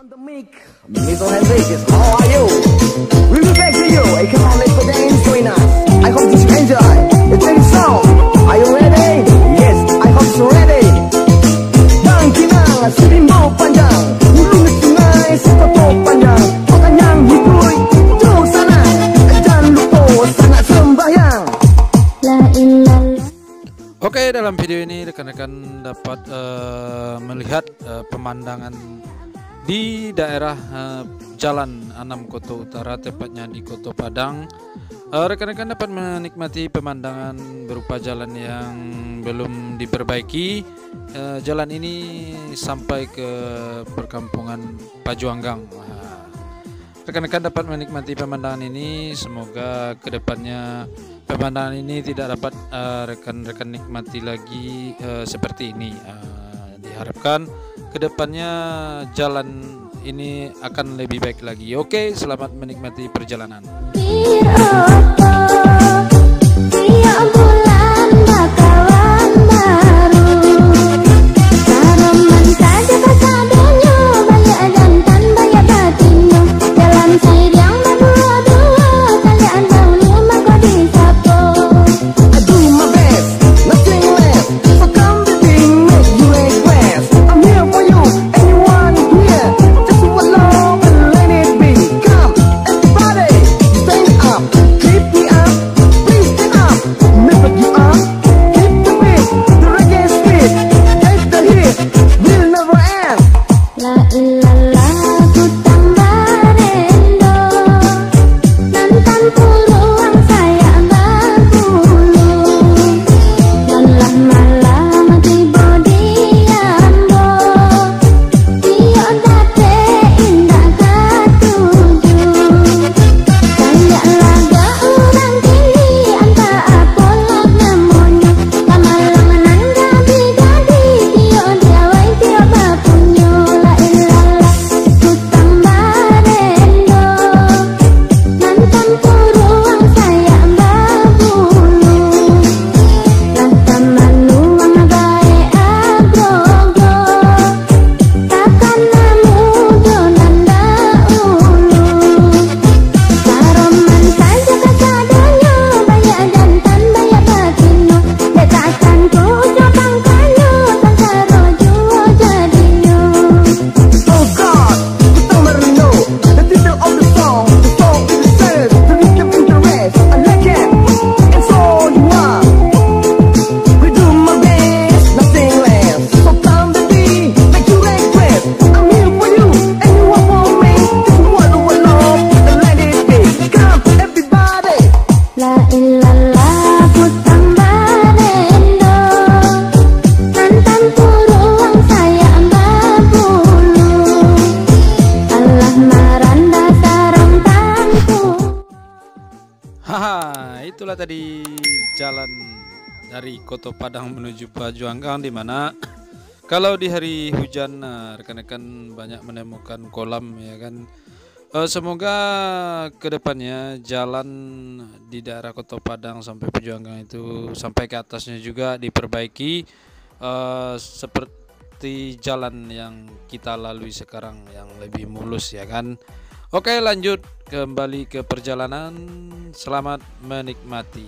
On the mic, Mr. Hendrix, how are you? We'll be back to you. I come on, let's go dance, join us. I hope you enjoy. It's very sound. Are you ready? Yes, I hope you're ready. Bang kinang, selimau panjang, hulu sungai, sekoto panjang, makan yang hibur, jauh sana, jangan lupa sangat sembahyang. La ilallah. Oke, dalam video ini rekan-rekan dapat melihat pemandangan di daerah Jalan 6 Koto Utara, tepatnya di Koto Padang. Rekan-rekan dapat menikmati pemandangan berupa jalan yang belum diperbaiki. Jalan ini sampai ke perkampungan Pajuanggang. Rekan-rekan dapat menikmati pemandangan ini. Semoga kedepannya pemandangan ini tidak dapat rekan-rekan nikmati lagi seperti ini. Diharapkan kedepannya jalan ini akan lebih baik lagi. Oke, selamat menikmati perjalanan. Itulah tadi jalan dari Koto Padang menuju Pajuanggang, di mana kalau di hari hujan rekan-rekan banyak menemukan kolam, ya kan. Semoga kedepannya jalan di daerah Koto Padang sampai Pajuanggang itu sampai ke atasnya juga diperbaiki seperti jalan yang kita lalui sekarang, yang lebih mulus, ya kan. Oke, lanjut kembali ke perjalanan. Selamat menikmati.